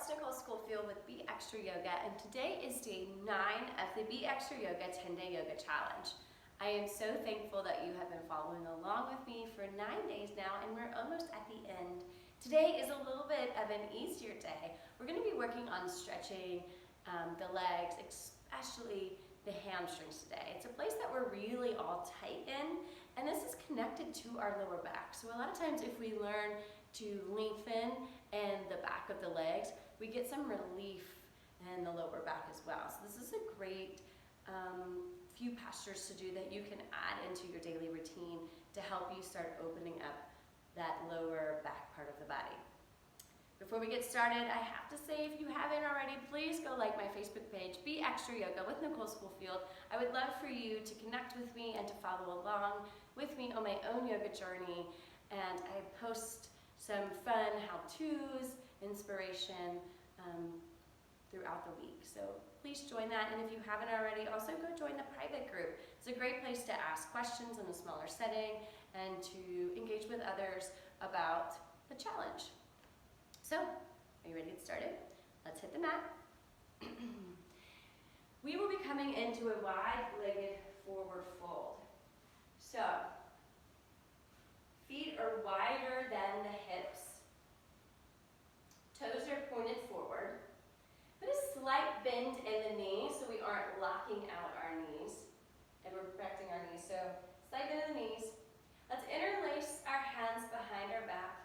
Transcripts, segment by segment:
it's Nicole Schofield with Be Extra Yoga, and today is day 9 of the Be Extra Yoga 10-Day Yoga Challenge. I am so thankful that you have been following along with me for 9 days now, and we're almost at the end. Today is a little bit of an easier day. We're going to be working on stretching the legs, especially the hamstrings today. It's a place that we're really all tight in, and this is connected to our lower back. So a lot of times if we learn to lengthen in the back of the legs, we get some relief in the lower back as well. So this is a great few postures to do that you can add into your daily routine to help you start opening up that lower back part of the body. Before we get started, I have to say, if you haven't already, please go like my Facebook page, Be Extra Yoga with Nicole Schofield. I would love for you to connect with me and to follow along with me on my own yoga journey. And I post some fun how-tos, inspiration throughout the week. So please join that. And if you haven't already, also go join the private group. It's a great place to ask questions in a smaller setting and to engage with others about the challenge. So, are you ready to get started? Let's hit the mat. We will be coming into a wide-legged forward fold. So, feet are wider than the hips. Toes are pointed forward. Put a slight bend in the knees so we aren't locking out our knees and we're protecting our knees. So, slight bend in the knees. Let's interlace our hands behind our back.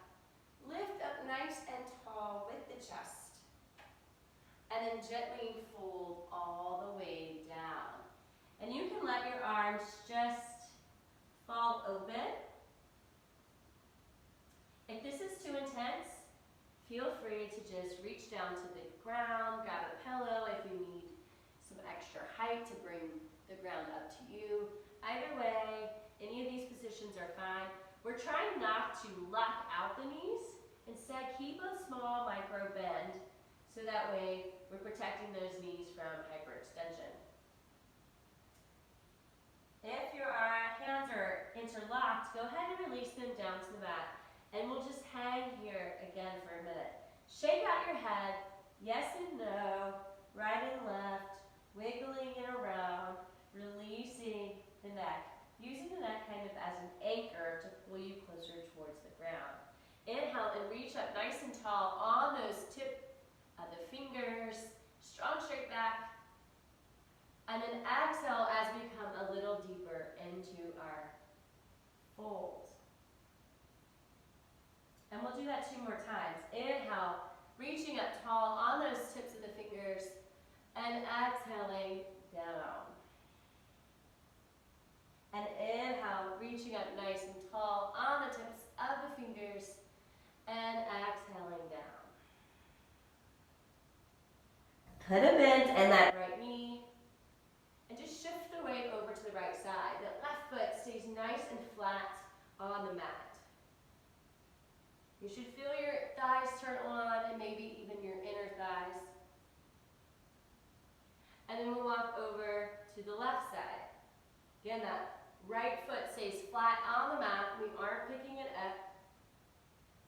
Lift up nice and tall with the chest. And then gently fold all the way down. And you can let your arms just fall open. If this is too intense, feel free to just reach down to the ground, grab a pillow if you need some extra height to bring the ground up to you. Either way, any of these positions are fine. We're trying not to lock out the knees. Instead, keep a small micro bend so that way we're protecting those knees from hyperextension. If your hands are interlocked, go ahead and release them down to the mat. And we'll just hang here again for a minute. Shake out your head, yes and no, right and left, wiggling it around, releasing the neck. Using the neck kind of as an anchor to pull you closer towards the ground. Inhale and reach up nice and tall on those tip of the fingers, strong straight back. And then exhale as we come a little deeper into our fold. And we'll do that 2 more times. Inhale, reaching up tall on those tips of the fingers, and exhaling down. And inhale, reaching up nice and tall on the tips of the fingers, and exhaling down. Put a bend in that right knee, and just shift the weight over to the right side. The left foot stays nice and flat on the mat. You should feel your thighs turn on, and maybe even your inner thighs. And then we'll walk over to the left side. Again, that right foot stays flat on the mat. We aren't picking it up.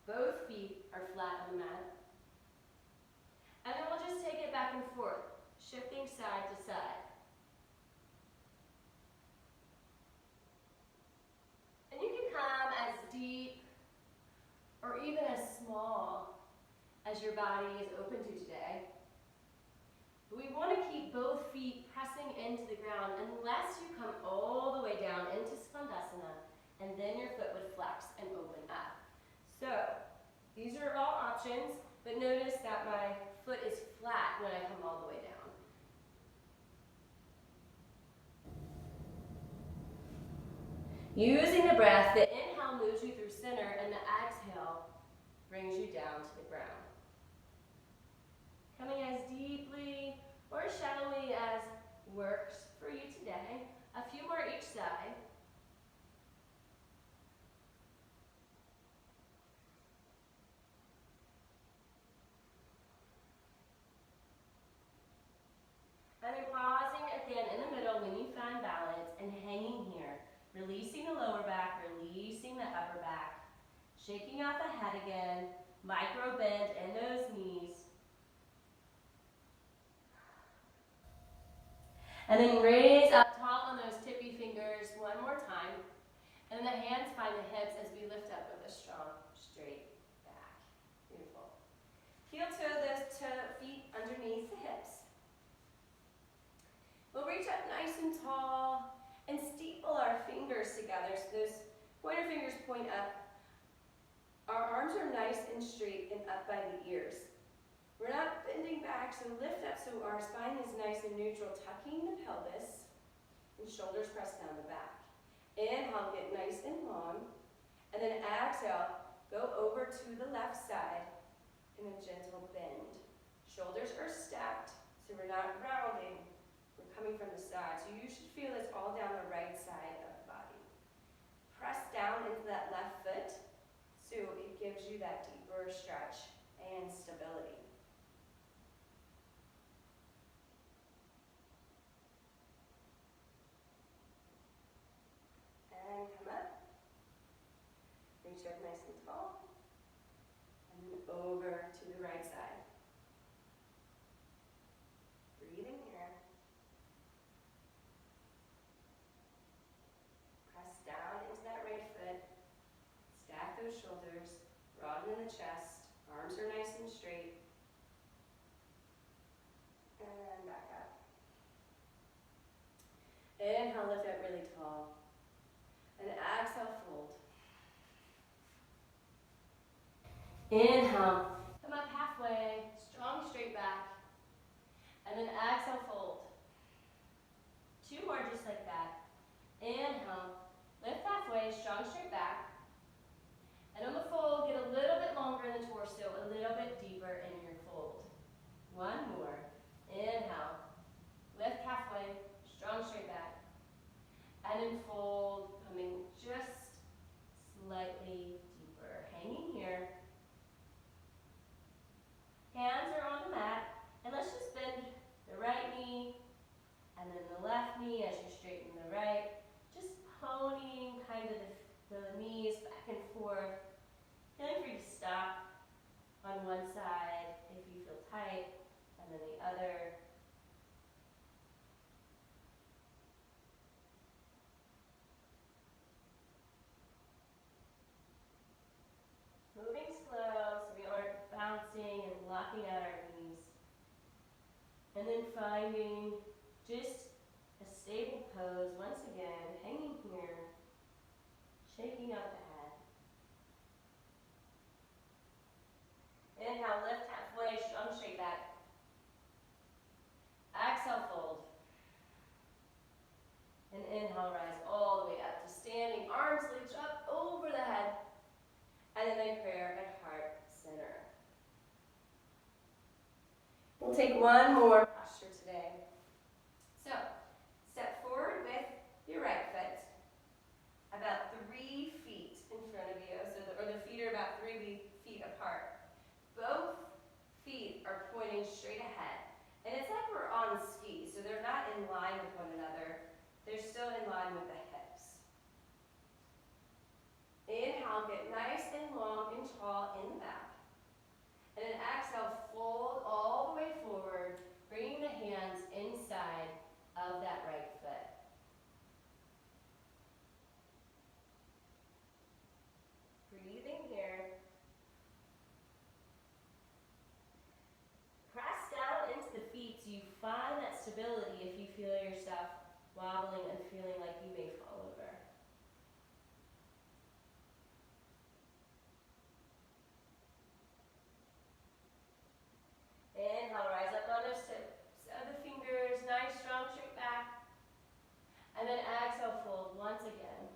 Both feet are flat on the mat. And then we'll just take it back and forth, shifting side to side. And you can come as deep or even as small as your body is open to today. But we want to keep both feet pressing into the ground unless you come all the way down into Skandasana, and then your foot would flex and open up. So, these are all options, but notice that my foot is flat when I come all the way down. Using the breath, the inhale moves you through center, and the exhale brings you down to the ground. Coming as deeply or shallowly as works for you today. A few more each side. And then pausing again in the middle when you find balance and hanging here. Releasing the lower back, releasing the upper back. Shaking out the head again. Micro bend in those knees. And then raise up tall on those tippy fingers one more time. And then the hands find the hips as we lift up with a strong, straight back. Beautiful. Heel toe the feet underneath the hips. We'll reach up nice and tall and steeple our fingers together so those pointer fingers point up. Our arms are nice and straight and up by the ears. We're not bending back, so lift up so our spine is nice and neutral, tucking the pelvis and shoulders press down the back. Inhale, get nice and long, and then exhale, go over to the left side in a gentle bend. Shoulders are stacked, so we're not rounding, we're coming from the side. So you should feel it's all down the right side of the body. Press down into that left foot, so it gives you that deeper stretch and stability. And come up. Reach up nice and tall. And then over to the right side. Breathing here. Press down into that right foot. Stack those shoulders. Broaden in the chest. Arms are nice and straight. And back up. Inhale, lift up really tall. And exhale, fold. Inhale, come up halfway, strong straight back. And then exhale, fold. Two more just like that. Inhale, lift halfway, strong straight back. And on the fold, get a little bit longer in the torso, a little bit deeper in your fold. One more. Inhale, lift halfway, strong straight back. And then fold, coming just slightly deeper. Hanging here. Hands are on the mat, and let's just bend the right knee and then the left knee as you straighten the right. Just honing kind of the knees back and forth. Feeling free to stop on one side if you feel tight, and then the other. Moving slow so we aren't bouncing and locking out our knees. And then finding just a stable pose once again, hanging here, shaking out the head. Inhale, lift halfway, strong straight back. Exhale, fold. And inhale, rise all the way up to standing. Arms reach up over the head. And then prayer at heart center. We'll take one more posture today. So, step forward with your right foot, about 3 feet in front of you, or the feet are about 3 feet apart. Both feet are pointing straight ahead. And it's like we're on skis, so they're not in line with one another. They're still in line with the hips. Inhale, get nice and long and tall in the back. And then exhale, fold all the way forward, bringing the hands inside of that right foot. Breathing here. Press down into the feet so you find that stability if you feel yourself wobbling and feeling like you may fall over. Inhale, rise up on those tips of the fingers, nice, strong, straight back. And then exhale, fold once again.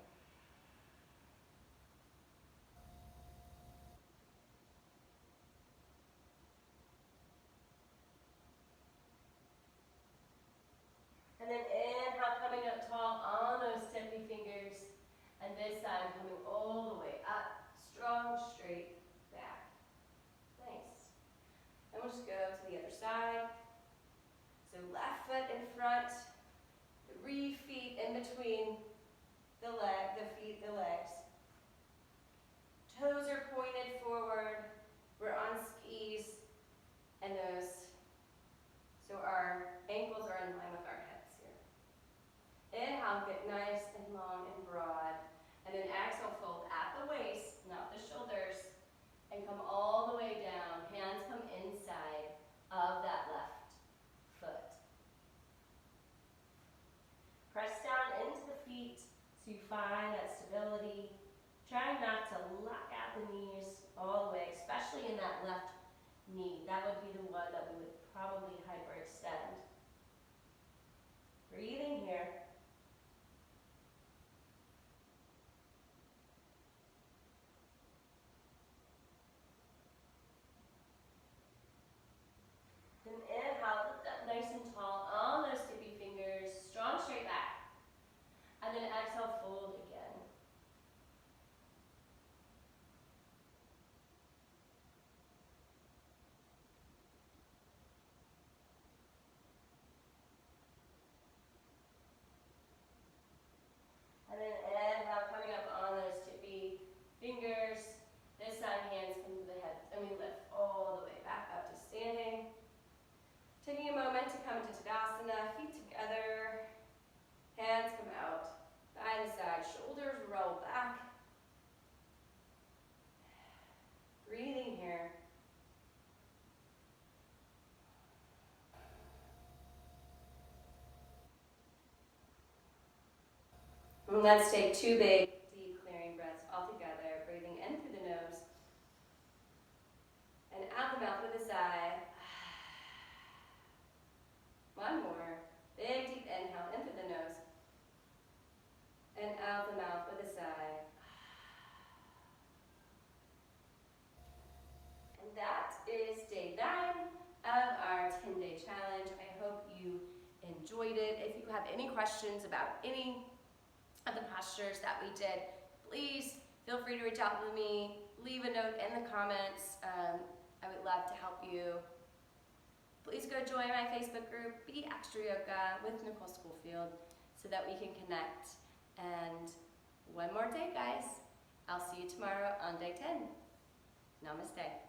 And then inhale, coming up tall on those tippy fingers. And this side coming all the way up, strong, straight back. Nice. And we'll just go to the other side. So left foot in front, 3 feet in between the legs. Toes are pointed forward. We're on skis, and so our ankles are in line with our hips here. left knee. That would be the one that we would probably hyperextend. Breathing here. Then inhale, lift up nice and tall on those tippy fingers, strong straight back. And then exhale, fold again. And then inhale, coming up on those tippy fingers. This time, hands come to the head, and we lift all the way back up to standing. Taking a moment to come into Tadasana, feet together, hands come out, thigh to side, shoulders roll back. Breathing here. And let's take 2 big, deep clearing breaths all together, breathing in through the nose and out the mouth with a sigh. One more. Big, deep inhale in through the nose and out the mouth with a sigh. And that is day 9 of our 10-day challenge. I hope you enjoyed it. If you have any questions about any of the postures that we did, please feel free to reach out to me. Leave a note in the comments. I would love to help you. Please go join my Facebook group, Be Extra Yoga with Nicole Schoolfield, so that we can connect. And one more day, guys. I'll see you tomorrow on day 10. Namaste.